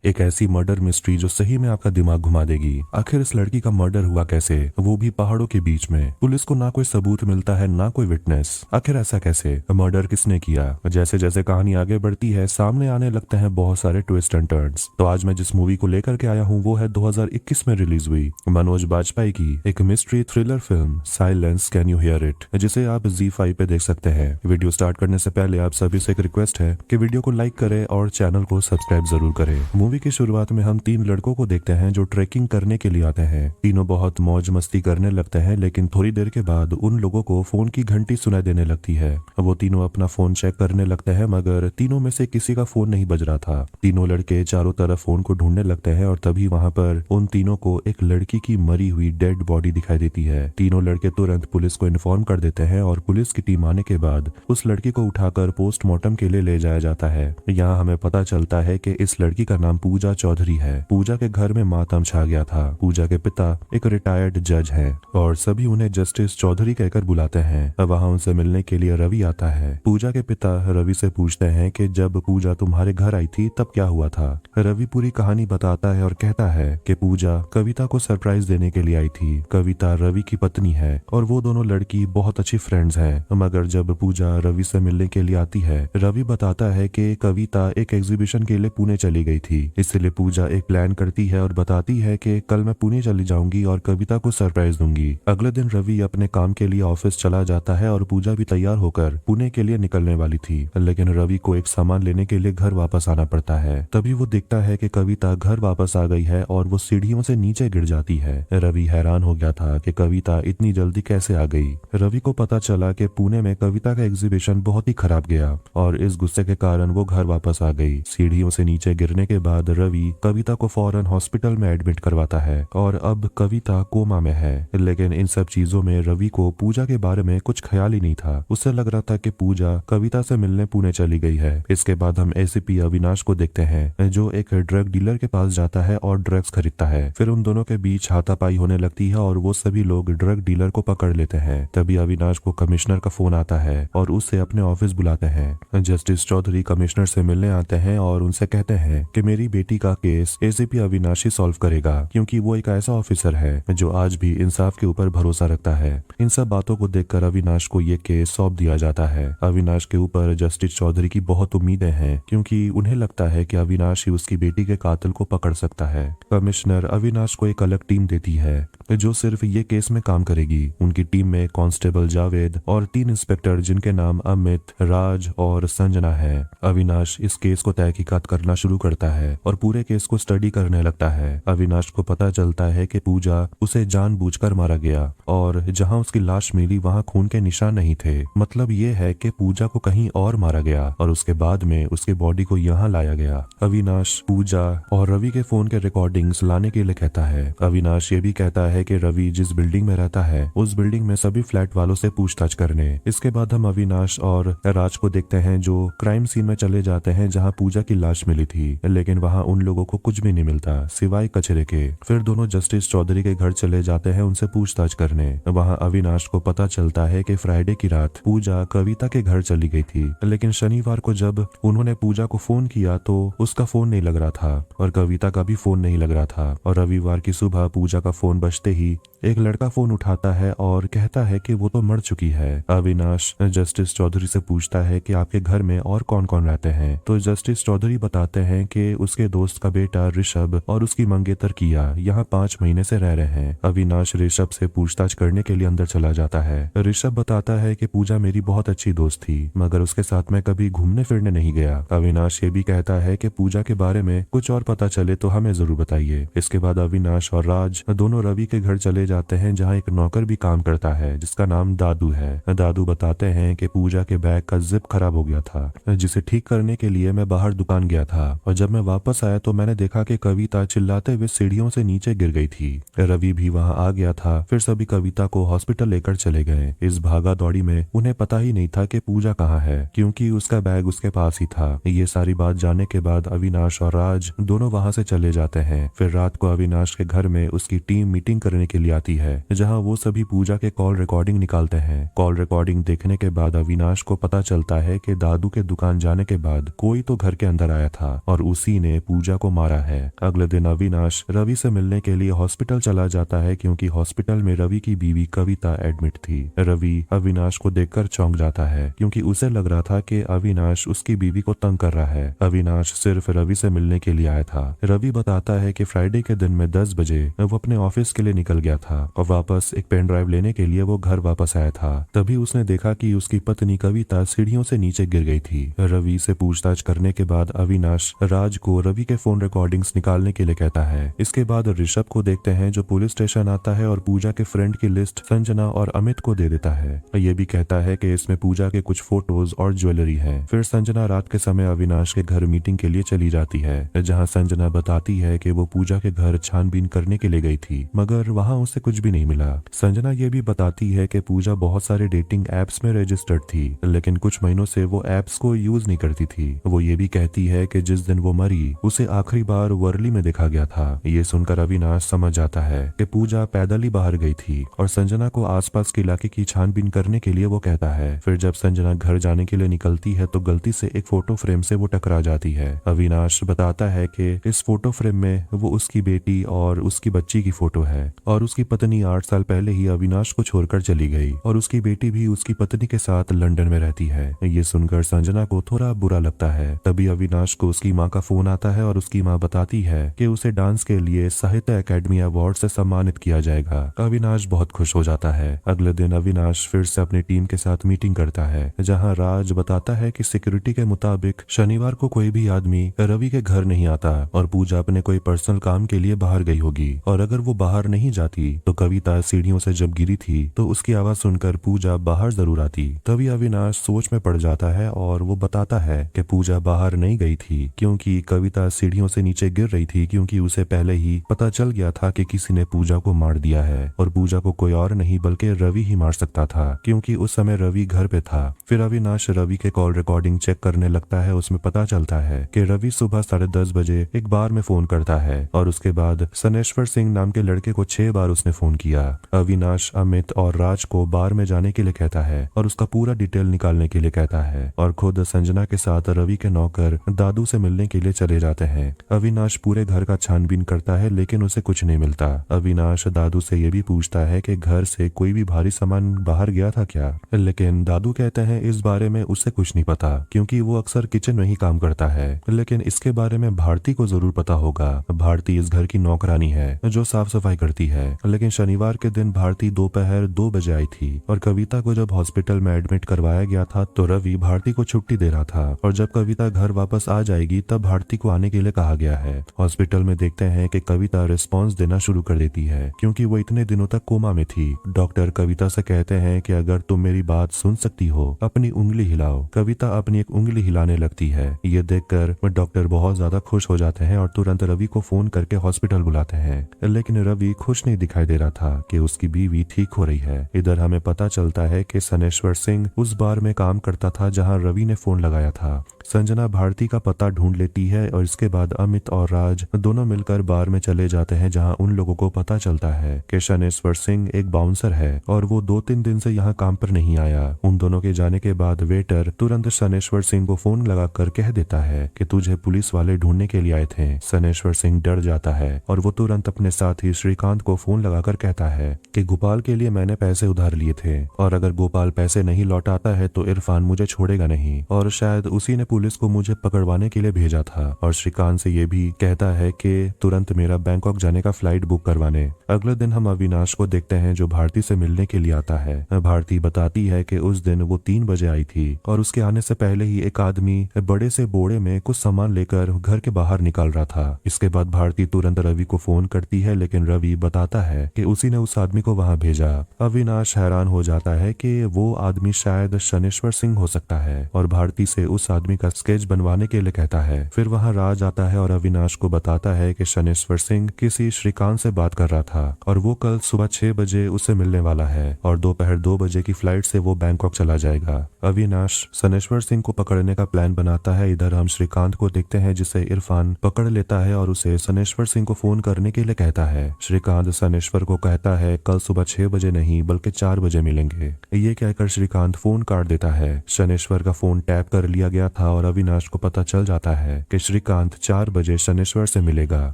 एक ऐसी murder mystery जो सही में आपका दिमाग घुमा देगी। आखिर इस लड़की का मर्डर हुआ कैसे, वो भी पहाड़ों के बीच में। पुलिस को ना कोई सबूत मिलता है ना कोई विटनेस। आखिर ऐसा कैसे, मर्डर किसने किया। जैसे जैसे कहानी आगे बढ़ती है सामने आने लगते हैं बहुत सारे ट्विस्ट एंड टर्न्स। तो आज मैं जिस मूवी को लेकर के आया हूँ वो है 2021 में रिलीज हुई मनोज बाजपेयी की एक mystery thriller film silence can you here it, जिसे आप ZEE5 पे देख सकते हैं। वीडियो स्टार्ट करने से पहले आप सभी से एक रिक्वेस्ट है कि वीडियो को लाइक करें और चैनल को सब्सक्राइब जरूर करें। मूवी की शुरुआत में हम 3 लड़कों को देखते हैं जो ट्रैकिंग करने के लिए आते हैं। तीनों बहुत मौज मस्ती करने लगते हैं, लेकिन थोड़ी देर के बाद उन लोगों को फोन की घंटी सुनाई देने लगती है। वो तीनों अपना फोन चेक करने लगते हैं, मगर तीनों में से किसी का फोन नहीं बज रहा था। तीनों लड़के चारों तरफ फोन को ढूंढने लगते हैं और तभी वहाँ पर उन तीनों को एक लड़की की मरी हुई डेड बॉडी दिखाई देती है। तीनों लड़के तुरंत पुलिस को इन्फॉर्म कर देते हैं और पुलिस की टीम आने के बाद उस लड़की को उठाकर पोस्टमार्टम के लिए ले जाया जाता है। यहाँ हमें पता चलता है कि इस लड़की का नाम पूजा चौधरी है। पूजा के घर में मातम छा गया था। पूजा के पिता एक रिटायर्ड जज हैं और सभी उन्हें जस्टिस चौधरी कहकर बुलाते हैं। वहाँ उनसे मिलने के लिए रवि आता है। पूजा के पिता रवि से पूछते हैं कि जब पूजा तुम्हारे घर आई थी तब क्या हुआ था। रवि पूरी कहानी बताता है और कहता है कि पूजा कविता को सरप्राइज देने के लिए आई थी। कविता रवि की पत्नी है और वो दोनों लड़की बहुत अच्छी फ्रेंड्स हैं। मगर जब पूजा रवि से मिलने के लिए आती है, रवि बताता है कि कविता एक एग्जीबिशन के लिए पुणे चली गई थी। इसलिए पूजा एक प्लान करती है और बताती है कि कल मैं पुणे चली जाऊंगी और कविता को सरप्राइज दूंगी। अगले दिन रवि अपने काम के लिए ऑफिस चला जाता है और पूजा भी तैयार होकर पुणे के लिए निकलने वाली थी, लेकिन रवि को एक सामान लेने के लिए घर वापस आना पड़ता है। तभी वो देखता है कि कविता घर वापस आ गई है और वो सीढ़ियों से नीचे गिर जाती है। रवि हैरान हो गया था कि कविता इतनी जल्दी कैसे आ गई। रवि को पता चला कि पुणे में कविता का एग्जीबिशन बहुत ही खराब गया और इस गुस्से के कारण वो घर वापस आ गई। सीढ़ियों से नीचे गिरने के बाद रवि कविता को फौरन हॉस्पिटल में एडमिट करवाता है और अब कविता कोमा में है। लेकिन इन सब चीजों में रवि को पूजा के बारे में कुछ ख्याल ही नहीं था। उससे लग रहा था कि पूजा कविता से मिलने पुणे चली गई है। इसके बाद हम ACP अविनाश को देखते हैं जो एक ड्रग डीलर के पास जाता है और ड्रग्स खरीदता है। फिर उन दोनों के बीच हाथापाई होने लगती है और वो सभी लोग ड्रग डीलर को पकड़ लेते हैं। तभी अविनाश को कमिश्नर का फोन आता है और उससे अपने ऑफिस बुलाते हैं। जस्टिस चौधरी कमिश्नर से मिलने आते हैं और उनसे कहते हैं कि मेरी बेटी का केस ACP अविनाश ही सॉल्व करेगा, क्योंकि वो एक ऐसा ऑफिसर है जो आज भी इंसाफ के ऊपर भरोसा रखता है। इन सब बातों को देखकर अविनाश को ये केस सौंप दिया जाता है। अविनाश के ऊपर जस्टिस चौधरी की बहुत उम्मीदें हैं, क्योंकि उन्हें लगता है कि अविनाश ही उसकी बेटी के कातिल को पकड़ सकता है। कमिश्नर अविनाश को एक अलग टीम देती है जो सिर्फ ये केस में काम करेगी। उनकी टीम में कांस्टेबल जावेद और 3 इंस्पेक्टर जिनके नाम अमित, राज और संजना है। अविनाश इस केस को तहकीकात करना शुरू करता है और पूरे केस को स्टडी करने लगता है। अविनाश को पता चलता है कि पूजा उसे जानबूझकर मारा गया और जहां उसकी लाश मिली वहां खून के निशान नहीं थे। मतलब ये है कि पूजा को कहीं और मारा गया और उसके बाद में उसके बॉडी को यहाँ लाया गया। अविनाश पूजा और रवि के फोन के रिकॉर्डिंग्स लाने के लिए कहता है। अविनाश ये भी कहता है कि रवि जिस बिल्डिंग में रहता है उस बिल्डिंग में सभी फ्लैट वालों से पूछताछ करने। इसके बाद हम अविनाश और राज को देखते हैं जो क्राइम सीन में चले जाते हैं जहां पूजा की लाश मिली थी, लेकिन वहां उन लोगों को कुछ भी नहीं मिलता सिवाय कचरे के। फिर दोनों जस्टिस चौधरी के घर चले जाते हैं उनसे पूछताछ करने। वहां अविनाश को पता चलता है कि फ्राइडे की रात पूजा कविता के घर चली गई थी, लेकिन शनिवार को जब उन्होंने पूजा को फोन किया तो उसका फोन नहीं लग रहा था और कविता का भी फोन नहीं लग रहा था। और रविवार की सुबह पूजा का फोन बजते ही एक लड़का फोन उठाता है और कहता है कि वो तो मर चुकी है। अविनाश जस्टिस चौधरी से पूछता है कि आपके घर में और कौन कौन रहते हैं, तो जस्टिस चौधरी बताते हैं कि उसके दोस्त का बेटा ऋषभ और उसकी मंगेतर किया यहाँ 5 महीने से रह रहे हैं। अविनाश ऋषभ से पूछताछ करने के लिए अंदर चला जाता है। ऋषभ बताता है कि पूजा मेरी बहुत अच्छी दोस्त थी, मगर उसके साथ मैं कभी घूमने फिरने नहीं गया। अविनाश ये भी कहता है कि पूजा के बारे में कुछ और पता चले तो हमें जरूर बताइए। इसके बाद अविनाश और राज दोनों रवि के घर चले जाते हैं जहाँ एक नौकर भी काम करता है जिसका नाम दादू है। दादू बताते हैं कि पूजा के बैग का जिप खराब हो गया था, जिसे ठीक करने के लिए मैं बाहर दुकान गया था और जब मैं वापस आया तो मैंने देखा कि कविता चिल्लाते हुए सीढ़ियों से नीचे गिर गई थी। रवि भी वहाँ आ गया था। फिर सभी कविता को हॉस्पिटल लेकर चले गए। इस भागा दौड़ी में उन्हें पता ही नहीं था कि पूजा कहाँ है, क्योंकि उसका बैग उसके पास ही था। ये सारी बात जानने के बाद अविनाश और राज दोनों वहाँ से चले जाते हैं। फिर रात को अविनाश के घर में उसकी टीम मीटिंग करने के लिए आती है, जहाँ वो सभी पूजा के कॉल रिकॉर्डिंग निकालते हैं। कॉल रिकॉर्डिंग देखने के बाद अविनाश को पता चलता है कि दादू के दुकान जाने के बाद कोई तो घर के अंदर आया था और उसी ने ने पूजा को मारा है। अगले दिन अविनाश रवि से मिलने के लिए हॉस्पिटल चला जाता है क्योंकि हॉस्पिटल में रवि की बीवी कविता एडमिट थी। रवि अविनाश को देखकर चौंक जाता है क्योंकि उसे लग रहा था कि अविनाश उसकी बीवी को तंग कर रहा है। अविनाश सिर्फ रवि से मिलने के लिए आया था। रवि बताता है कि फ्राइडे के दिन में 10 बजे वो अपने ऑफिस के लिए निकल गया था और वापस एक पेन ड्राइव लेने के लिए वो घर वापस आया था। तभी उसने देखा कि उसकी पत्नी कविता सीढ़ियों से नीचे गिर गई थी। रवि से पूछताछ करने के बाद अविनाश राज को रवि के फोन रिकॉर्डिंग्स निकालने के लिए कहता है। इसके बाद ऋषभ को देखते हैं जो पुलिस स्टेशन आता है और पूजा के फ्रेंड की लिस्ट संजना और अमित को दे देता है। ये भी कहता है कि इसमें पूजा के कुछ फोटोज और ज्वेलरी है। फिर संजना रात के समय अविनाश के घर मीटिंग के लिए चली जाती है, जहाँ संजना बताती है कि वो पूजा के घर छानबीन करने के लिए गई थी, मगर वहाँ उसे कुछ भी नहीं मिला। संजना ये भी बताती है कि पूजा बहुत सारे डेटिंग एप्स में रजिस्टर्ड थी, लेकिन कुछ महीनों से वो एप्स को यूज नहीं करती थी। वो ये भी कहती है कि जिस दिन वो मरी उसे आखिरी बार वर्ली में देखा गया था। ये सुनकर अविनाश समझ जाता है कि पूजा पैदल ही बाहर गई थी और संजना को आसपास के इलाके की छानबीन करने के लिए वो कहता है। फिर जब संजना घर जाने के लिए निकलती है तो गलती से एक फोटो फ्रेम से वो टकरा जाती है। अविनाश बताता है कि इस फोटो फ्रेम में वो उसकी बेटी और उसकी बच्ची की फोटो है और उसकी पत्नी 8 साल पहले ही अविनाश को छोड़कर चली गई और उसकी बेटी भी उसकी पत्नी के साथ लंदन में रहती है। ये सुनकर संजना को थोड़ा बुरा लगता है। तभी अविनाश को उसकी माँ का फोन आता है और उसकी माँ बताती है कि उसे डांस के लिए साहित्य अकेडमी अवार्ड से सम्मानित किया जाएगा। अविनाश बहुत खुश हो जाता है। अगले दिन अविनाश फिर से अपनी टीम के साथ मीटिंग करता है, जहां राज बताता है कि सिक्योरिटी के मुताबिक शनिवार को कोई भी आदमी रवि के घर नहीं आता और पूजा अपने कोई पर्सनल काम के लिए बाहर गई होगी और अगर वो बाहर नहीं जाती तो कविता सीढ़ियों से जब गिरी थी तो उसकी आवाज सुनकर पूजा बाहर जरूर आती। तभी अविनाश सोच में पड़ जाता है और वो बताता है कि पूजा बाहर नहीं गई थी क्योंकि कविता सीढ़ियों से नीचे गिर रही थी, क्योंकि उसे पहले ही पता चल गया था कि किसी ने पूजा को मार दिया है और पूजा को कोई और नहीं बल्कि रवि ही मार सकता था, क्योंकि उस समय रवि घर पे था। फिर अविनाश रवि के कॉल रिकॉर्डिंग चेक करने लगता है। उसमें पता चलता है कि रवि सुबह 10:30 बजे एक बार में फोन करता है और उसके बाद सनेश्वर सिंह नाम के लड़के को 6 बार उसने फोन किया। अविनाश अमित और राज को बार में जाने के लिए कहता है और उसका पूरा डिटेल निकालने के लिए कहता है और खुद संजना के साथ रवि के नौकर दादू से मिलने के लिए चले जाते हैं। अविनाश पूरे घर का छानबीन करता है लेकिन उसे कुछ नहीं मिलता। अविनाश दादू से ये भी पूछता है कि घर से कोई भी भारी सामान बाहर गया था क्या, लेकिन दादू कहते हैं इस बारे में उसे कुछ नहीं पता क्योंकि वो अक्सर किचन में ही काम करता है, लेकिन इसके बारे में भारती को जरूर पता होगा। भारती इस घर की नौकरानी है जो साफ सफाई करती है, लेकिन शनिवार के दिन भारती दोपहर 2 बजे आई थी और कविता को जब हॉस्पिटल में एडमिट करवाया गया था तो रवि भारती को छुट्टी दे रहा था और जब कविता घर वापस आ जाएगी तब भारती को आने के लिए कहा गया है। हॉस्पिटल में देखते हैं कि कविता रिस्पॉन्स देना शुरू कर देती है क्योंकि वो इतने दिनों तक कोमा में थी। डॉक्टर कविता से कहते हैं कि अगर तुम मेरी बात सुन सकती हो अपनी उंगली हिलाओ। कविता अपनी एक उंगली हिलाने लगती है। ये देखकर डॉक्टर बहुत ज्यादा खुश हो जाते हैं और तुरंत रवि को फोन करके हॉस्पिटल बुलाते हैं, लेकिन रवि खुश नहीं दिखाई दे रहा था कि उसकी बीवी ठीक हो रही है। इधर हमें पता चलता है कि सनेश्वर सिंह उस बार में काम करता था जहां रवि ने फोन लगाया था। संजना भारती का पता ढूंढ लेती है और इसके बाद अमित और राज दोनों मिलकर बार में चले जाते हैं जहां उन लोगों को पता चलता है कि शनेश्वर सिंह एक बाउंसर है और वो 2-3 दिन से यहाँ काम पर नहीं आया। उन दोनों के जाने के बाद वेटर तुरंत शनेश्वर सिंह को फोन लगाकर कह देता है कि तुझे पुलिस वाले ढूंढने के लिए आए थे। शनेश्वर सिंह डर जाता है और वो तुरंत अपने साथी श्रीकांत को फोन लगाकर कहता है कि गोपाल के लिए मैंने पैसे उधार लिए थे और अगर गोपाल पैसे नहीं लौटाता है तो इरफान मुझे छोड़ेगा नहीं और शायद उसी ने पुलिस को मुझे पकड़वाने के लिए भेजा था। और श्रीकांत से ये भी कहता है कि तुरंत मेरा बैंकॉक जाने का फ्लाइट बुक करवाने। अगले दिन हम अविनाश को देखते हैं जो भारती से मिलने के लिए आता है। भारती बताती है कि उस दिन वो 3 बजे आई थी और उसके आने से पहले ही एक आदमी बड़े से बोरे में कुछ सामान लेकर घर के बाहर निकल रहा था। इसके बाद भारती तुरंत रवि को फोन करती है, लेकिन रवि बताता है कि उसी ने उस आदमी को वहां भेजा। अविनाश हैरान हो जाता है कि वो आदमी शायद शनेश्वर सिंह हो सकता है और भारती से उस आदमी का स्केच बनवाने के लिए कहता है। फिर वहां राज आता है और अविनाश को बताता है कि शनेश्वर सिंह किसी श्रीकांत से बात कर रहा था और वो कल सुबह 6 बजे उसे मिलने वाला है और दोपहर 2 बजे की फ्लाइट से वो बैंकॉक चला जाएगा। अविनाश सनेश्वर सिंह को पकड़ने का प्लान बनाता है। इधर हम श्रीकांत को देखते हैं जिसे इरफान पकड़ लेता है और उसे सनेश्वर सिंह को फोन करने के लिए कहता है। श्रीकांत सनेश्वर को कहता है कल सुबह 6 बजे नहीं बल्कि 4 बजे मिलेंगे। ये कहकर श्रीकांत फोन काट देता है। सनेश्वर का फोन टैप कर लिया गया था और अविनाश को पता चल जाता है कि श्रीकांत 4 बजे सनेश्वर से मिलेगा।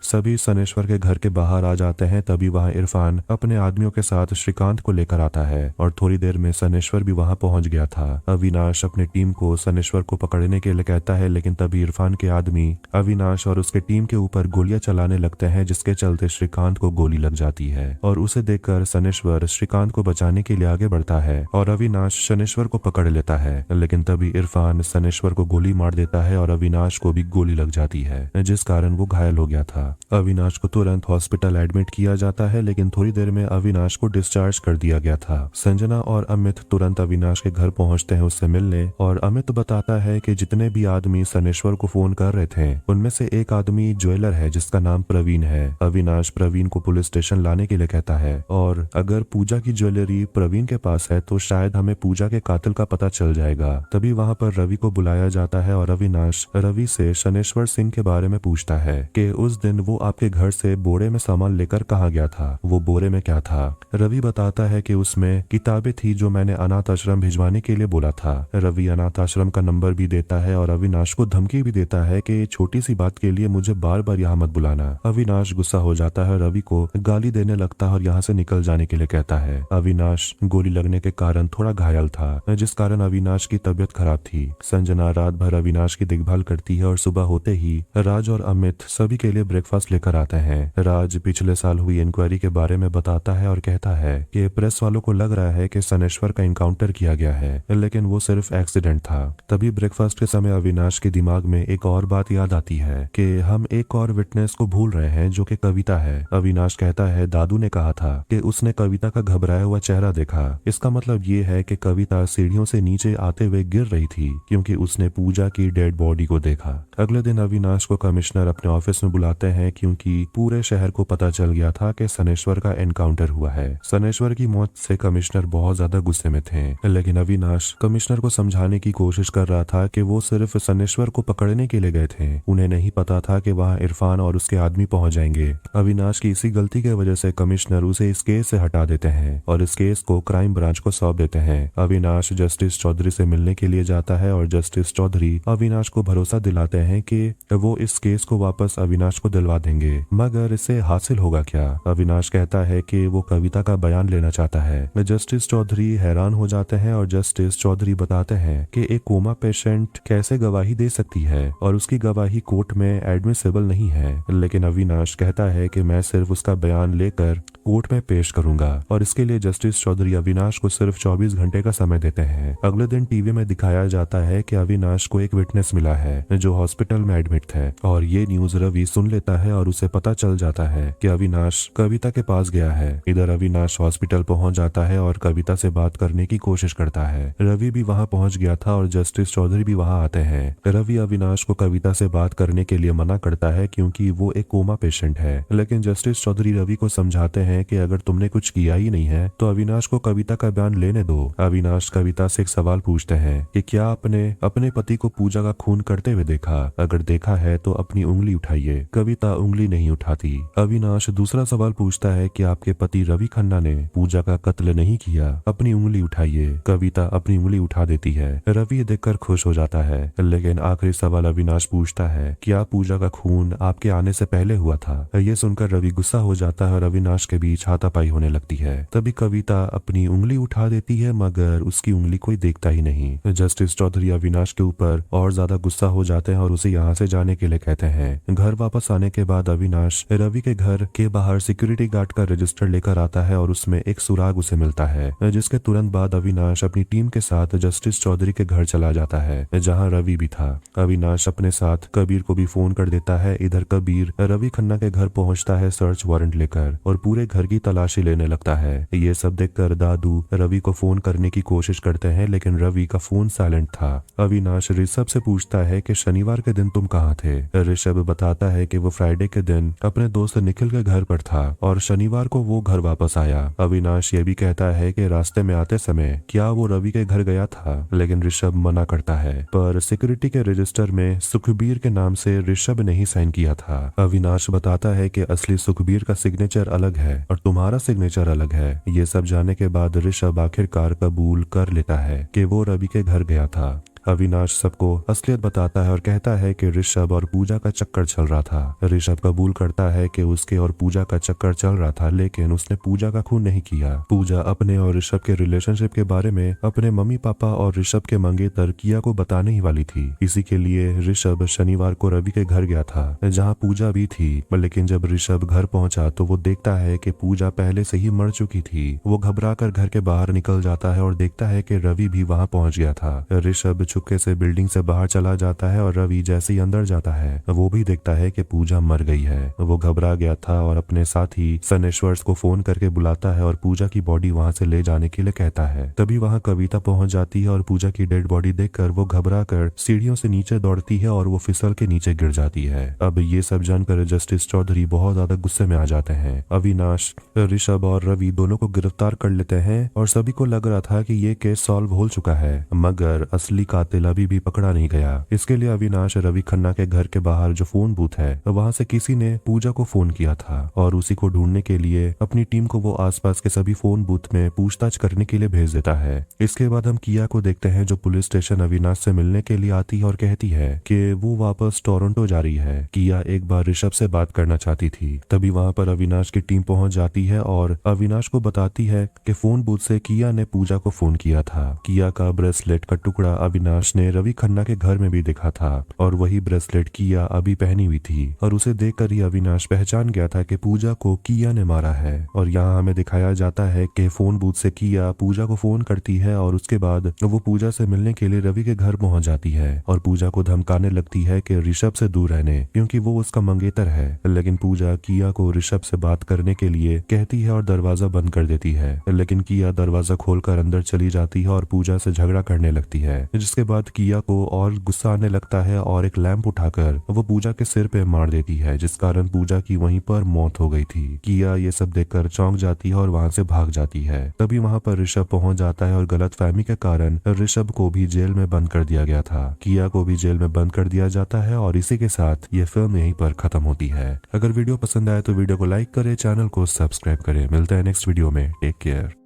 सभी सनेश्वर के घर के बाहर आ जाते हैं। तभी वहां इरफान अपने आदमियों के साथ श्रीकांत को लेकर आता है और थोड़ी देर में सनेश्वर भी वहां पहुंच गया था। अविनाश अपनी टीम को सनेश्वर को पकड़ने के लिए कहता है, लेकिन तभी इरफान के आदमी अविनाश और उसके टीम के ऊपर गोलियां चलाने लगते हैं, जिसके चलते श्रीकांत को गोली लग जाती है और उसे देखकर सनेश्वर श्रीकांत को बचाने के लिए आगे बढ़ता है और अविनाश सनेश्वर को पकड़ लेता है। लेकिन तभी इरफान सनेश्वर को गोली मार देता है और अविनाश को भी गोली लग जाती है, जिस कारण वो घायल हो गया था। अविनाश को तुरंत हॉस्पिटल एडमिट किया जाता है, लेकिन थोड़ी देर में अविनाश को डिस्चार्ज कर दिया गया था। संजना और अमित तुरंत अविनाश के घर पहुंचते हैं उससे मिलने और अमित बताता है कि जितने भी आदमी सनेश्वर को फोन कर रहे थे उनमें से एक आदमी ज्वेलर है जिसका नाम प्रवीण है। अविनाश प्रवीण को पुलिस स्टेशन लाने के लिए कहता है और अगर पूजा की ज्वेलरी प्रवीण के पास है तो शायद हमें पूजा के कातिल का पता चल जाएगा। तभी वहां पर रवि को बुलाया जाता है और अविनाश रवि से सनेश्वर सिंह के बारे में पूछता है कि उस दिन वो आपके घर से बोरे में सामान लेकर कहाँ गया था, वो बोरे में क्या था। रवि बताता है कि उसमें किताबें थी जो मैंने अनाथ आश्रम भिजवाने के लिए बोला था। रवि अनाथ आश्रम का नंबर भी देता है और अविनाश को धमकी भी देता है कि छोटी सी बात के लिए मुझे बार बार यहाँ मत बुलाना। अविनाश गुस्सा हो जाता है, रवि को गाली देने लगता है और यहाँ से निकल जाने के लिए कहता है। अविनाश गोली लगने के कारण थोड़ा घायल था, जिस कारण अविनाश की तबीयत खराब थी। संजना रात भर अविनाश की देखभाल करती है और सुबह होते ही राज और अमित सभी के लिए ब्रेकफास्ट लेकर आते हैं। राज पिछले साल हुई इंक्वायरी के बारे में बताता है और कहता है कि प्रेस वालों को लग रहा है कि सनेश्वर का इनकाउंटर किया गया है, लेकिन वो सिर्फ एक्सीडेंट था। तभी ब्रेकफास्ट के समय अविनाश के दिमाग में एक और बात याद आती है कि हम एक और विटनेस को भूल रहे हैं जो कि कविता है। अविनाश कहता है दादू ने कहा था कि उसने कविता का घबराया हुआ चेहरा देखा। इसका मतलब ये है कि कविता सीढ़ियों से नीचे आते हुए गिर रही थी क्योंकि उसने पूजा की डेड बॉडी को देखा। अगले दिन अविनाश को कमिश्नर अपने ऑफिस में बुलाते हैं क्योंकि पूरे शहर को पता चल गया था कि सनेश्वर का एनकाउंटर हुआ है। सनेश्वर की मौत से कमिश्नर बहुत ज्यादा गुस्से में थे, लेकिन अविनाश कमिश्नर को समझाने की कोशिश कर रहा था कि वो सिर्फ सनेश्वर को पकड़ने के लिए गए थे। उन्हें नहीं पता था कि वहाँ इरफान और उसके आदमी पहुंच जाएंगे। अविनाश की इसी गलती की वजह से कमिश्नर उसे इस केस से हटा देते हैं और इस केस को क्राइम ब्रांच को सौंप देते हैं। अविनाश जस्टिस चौधरी से मिलने के लिए जाता है और जस्टिस चौधरी अविनाश को भरोसा दिलाते हैं कि वो इस केस को वापस अविनाश को दिलवा देंगे, मगर इसे हासिल होगा क्या। अविनाश कहता है कि वो कविता का बयान लेना चाहता है। जस्टिस चौधरी हैरान हो जाते हैं और जस्टिस चौधरी बताते हैं कि एक कोमा पेशेंट कैसे गवाही दे सकती है और उसकी गवाही कोर्ट में एडमिसिबल नहीं है। लेकिन अविनाश कहता है कि मैं सिर्फ उसका बयान लेकर कोर्ट में पेश करूंगा और इसके लिए जस्टिस चौधरी अविनाश को सिर्फ 24 घंटे का समय देते हैं। अगले दिन टीवी में दिखाया जाता है कि अविनाश को एक विटनेस मिला है जो हॉस्पिटल में एडमिट थे और ये न्यूज रवि सुन लेता है और उसे पता चल जाता है कि अविनाश कविता के पास गया है। इधर अविनाश हॉस्पिटल पहुंच जाता है और कविता से बात करने की कोशिश करता है। रवि भी वहां पहुंच गया था और जस्टिस चौधरी भी वहां आते हैं। रवि अविनाश को कविता से बात करने के लिए मना करता है क्योंकि वो एक कोमा पेशेंट है, लेकिन जस्टिस चौधरी रवि को समझाते हैं कि अगर तुमने कुछ किया ही नहीं है तो अविनाश को कविता का बयान लेने दो। अविनाश कविता से एक सवाल पूछते हैं कि क्या आपने अपने पति को पूजा का खून करते हुए देखा, अगर देखा है तो अपनी उंगली उठाइए। कविता उंगली नहीं उठाती। अविनाश दूसरा सवाल पूछता है कि आपके पति रवि खन्ना ने पूजा का कत्ल नहीं किया, अपनी उंगली उठाइए। कविता अपनी उंगली उठा देती है। रवि ये देखकर खुश हो जाता है, लेकिन आखिरी सवाल अविनाश पूछता है क्या पूजा का खून आपके आने से पहले हुआ था। ये सुनकर रवि गुस्सा हो जाता है और अविनाश के बीच हाथापाई होने लगती है। तभी कविता अपनी उंगली उठा देती है, मगर उसकी उंगली कोई देखता ही नहीं। जस्टिस चौधरी अविनाश के ऊपर और ज्यादा गुस्सा हो जाते हैं और उसे यहाँ से जाने के लिए कहते हैं। घर वापस आने के बाद अविनाश रवि के घर के बाहर सिक्योरिटी गार्ड का रजिस्टर लेकर आता है और उसमें एक सुराग उसे मिलता है, जिसके तुरंत बाद अविनाश अपनी टीम के साथ जस्टिस चौधरी के घर चला जाता है जहाँ रवि भी था। अविनाश अपने साथ कबीर को भी फोन कर देता है। इधर कबीर रवि खन्ना के घर पहुंचता है सर्च वारंट लेकर और पूरे घर की तलाशी लेने लगता है। ये सब देखकर दादू रवि को फोन करने की कोशिश करते हैं, लेकिन रवि का फोन साइलेंट था। अविनाश ऋषभ से पूछता है कि शनिवार के दिन तुम कहाँ थे। ऋषभ बताता है कि वो फ्राइडे के दिन अपने दोस्त निखिल के घर पर था और शनिवार को वो घर वापस आया। अविनाश ये भी कहता है कि रास्ते में आते समय क्या वो रवि के घर गया था, लेकिन ऋषभ मना करता है। पर सिक्योरिटी के रजिस्टर में सुखबीर के नाम से ऋषभ ने ही साइन किया था। अविनाश बताता है कि असली सुखबीर का सिग्नेचर अलग है और तुम्हारा सिग्नेचर अलग है। ये सब जानने के बाद ऋषभ आखिरकार कबूल कर लेता है कि वो रवि के घर गया था। अविनाश सबको असलियत बताता है और कहता है कि ऋषभ और पूजा का चक्कर चल रहा था। ऋषभ कबूल करता है कि उसके और पूजा का चक्कर चल रहा था, लेकिन उसने पूजा का खून नहीं किया। पूजा अपने और ऋषभ के रिलेशनशिप के बारे में अपने मम्मी पापा और ऋषभ के मंगेतर किया को बताने ही वाली थी। इसी के लिए ऋषभ शनिवार को रवि के घर गया था, जहाँ पूजा भी थी। लेकिन जब ऋषभ घर पहुंचा तो वो देखता है कि पूजा पहले से ही मर चुकी थी। वो घबरा कर घर के बाहर निकल जाता है और देखता है कि रवि भी वहाँ पहुंच गया था। ऋषभ चुपके से बिल्डिंग से बाहर चला जाता है और रवि जैसे ही अंदर जाता है वो भी देखता है कि पूजा मर गई है। वो घबरा गया था और अपने साथी सनेश्वर को फोन करके बुलाता है और पूजा की बॉडी वहां से ले जाने के लिए कहता है। तभी वहां कविता पहुंच जाती है और पूजा की डेड बॉडी देखकर वो घबरा कर सीढ़ियों से नीचे दौड़ती है और वो फिसल के नीचे गिर जाती है। अब ये सब जानकर जस्टिस चौधरी बहुत ज्यादा गुस्से में आ जाते हैं। अविनाश, ऋषभ और रवि दोनों को गिरफ्तार कर लेते हैं और सभी को लग रहा था कि ये केस सॉल्व हो चुका है, मगर असली कातिल अभी भी पकड़ा नहीं गया। इसके लिए अविनाश रवि खन्ना के घर के बाहर जो फोन बूथ है वहां से किसी ने पूजा को फोन किया था और उसी को ढूंढने के लिए अपनी टीम को वो आसपास के सभी फोन बूथ में पूछताछ करने के लिए भेज देता है। इसके बाद हम किया को देखते हैं जो पुलिस स्टेशन अविनाश से मिलने के लिए आती है और कहती है कि वो वापस टोरंटो जा रही है। किया एक बार ऋषभ से बात करना चाहती थी। तभी वहां पर अविनाश की टीम पहुंच जाती है और अविनाश को बताती है कि फोन बूथ से किया ने पूजा को फोन किया था। किया का ब्रेसलेट का टुकड़ा अविनाश ने रवि खन्ना के घर में भी देखा था और वही ब्रेसलेट किया अभी पहनी हुई थी और उसे देखकर ही अविनाश पहचान गया था कि पूजा को किया ने मारा है। और यहाँ हमें दिखाया जाता है कि फोन बूथ से किया पूजा को फोन करती है और उसके बाद वो पूजा से मिलने के लिए रवि के घर पहुंच जाती है और पूजा को धमकाने लगती है कि ऋषभ से दूर रहने, क्योंकि वो उसका मंगेतर है। लेकिन पूजा किया को ऋषभ से बात करने के लिए कहती है और दरवाजा बंद कर देती है। लेकिन किया दरवाजा खोलकर अंदर चली जाती है और पूजा से झगड़ा करने लगती है, जिसके बाद किया को और गुस्सा आने लगता है और एक लैंप उठाकर वो पूजा के सिर पे मार देती है, जिस कारण पूजा की वहीं पर मौत हो गई थी। किया ये सब देखकर चौंक जाती है और वहां से भाग जाती है। तभी वहां पर ऋषभ पहुंच जाता है और गलतफहमी के कारण ऋषभ को भी जेल में बंद कर दिया गया था। किया को भी जेल में बंद कर दिया जाता है और इसी के साथ ये फिल्म यहीं पर खत्म होती है। अगर वीडियो पसंद आए तो वीडियो को लाइक करें, चैनल को सब्सक्राइब करें। मिलता है नेक्स्ट वीडियो में। Take care.